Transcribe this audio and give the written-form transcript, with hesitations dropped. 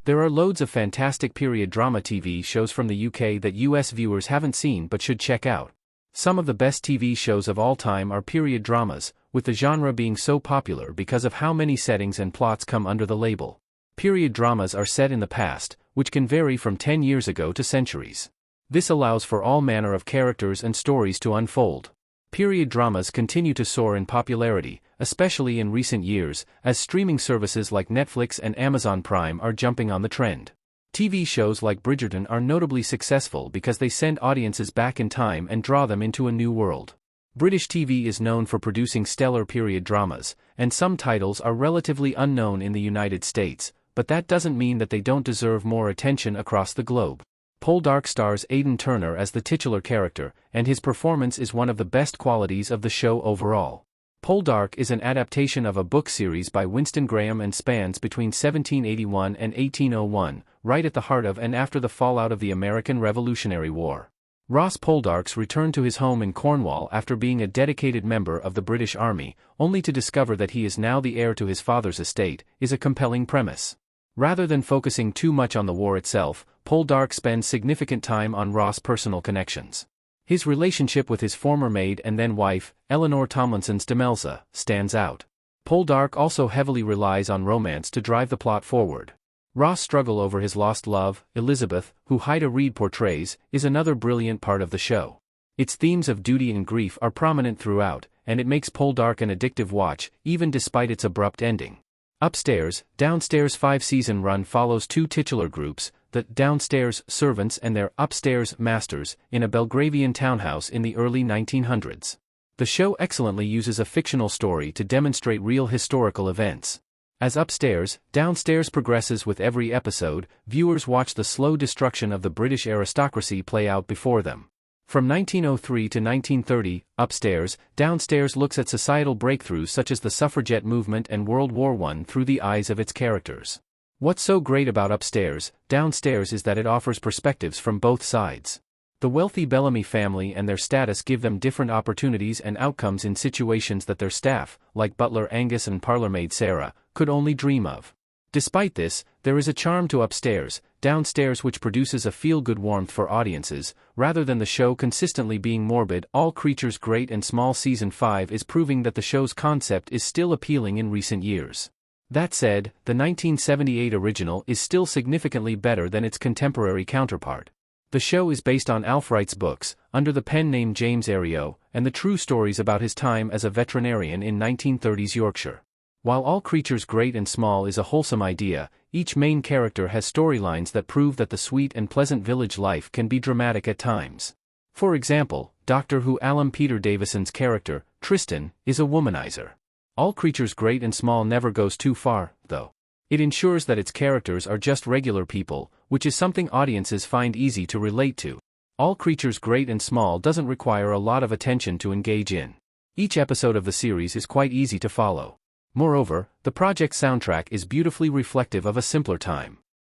There are loads of fantastic period drama TV shows from the UK that US viewers haven't seen but should check out. Some of the best TV shows of all time are period dramas, with the genre being so popular because of how many settings and plots come under the label. Period dramas are set in the past, which can vary from 10 years ago to centuries. This allows for all manner of characters and stories to unfold. Period dramas continue to soar in popularity, especially in recent years, as streaming services like Netflix and Amazon Prime are jumping on the trend. TV shows like Bridgerton are notably successful because they send audiences back in time and draw them into a new world. British TV is known for producing stellar period dramas, and some titles are relatively unknown in the United States, but that doesn't mean that they don't deserve more attention across the globe. Poldark stars Aidan Turner as the titular character, and his performance is one of the best qualities of the show overall. Poldark is an adaptation of a book series by Winston Graham and spans between 1781 and 1801, right at the heart of and after the fallout of the American Revolutionary War. Ross Poldark's return to his home in Cornwall after being a dedicated member of the British Army, only to discover that he is now the heir to his father's estate, is a compelling premise. Rather than focusing too much on the war itself, Poldark spends significant time on Ross' personal connections. His relationship with his former maid and then wife, Eleanor Tomlinson's Demelza, stands out. Poldark also heavily relies on romance to drive the plot forward. Ross' struggle over his lost love, Elizabeth, who Haida Reed portrays, is another brilliant part of the show. Its themes of duty and grief are prominent throughout, and it makes Poldark an addictive watch, even despite its abrupt ending. Upstairs, Downstairs' 5-season run follows two titular groups, the downstairs servants and their upstairs masters, in a Belgravian townhouse in the early 1900s. The show excellently uses a fictional story to demonstrate real historical events. As Upstairs, Downstairs progresses with every episode, viewers watch the slow destruction of the British aristocracy play out before them. From 1903 to 1930, Upstairs, Downstairs looks at societal breakthroughs such as the suffragette movement and World War I through the eyes of its characters. What's so great about Upstairs, Downstairs is that it offers perspectives from both sides. The wealthy Bellamy family and their status give them different opportunities and outcomes in situations that their staff, like butler Angus and parlourmaid Sarah, could only dream of. Despite this, there is a charm to Upstairs, Downstairs which produces a feel-good warmth for audiences, rather than the show consistently being morbid. All Creatures Great and Small Season 5 is proving that the show's concept is still appealing in recent years. That said, the 1978 original is still significantly better than its contemporary counterpart. The show is based on Alf Wright's books, under the pen name James Herriot, and the true stories about his time as a veterinarian in 1930s Yorkshire. While All Creatures Great and Small is a wholesome idea, each main character has storylines that prove that the sweet and pleasant village life can be dramatic at times. For example, Doctor Who Alan Peter Davison's character, Tristan, is a womanizer. All Creatures Great and Small never goes too far, though. It ensures that its characters are just regular people, which is something audiences find easy to relate to. All Creatures Great and Small doesn't require a lot of attention to engage in. Each episode of the series is quite easy to follow. Moreover, the project's soundtrack is beautifully reflective of a simpler time.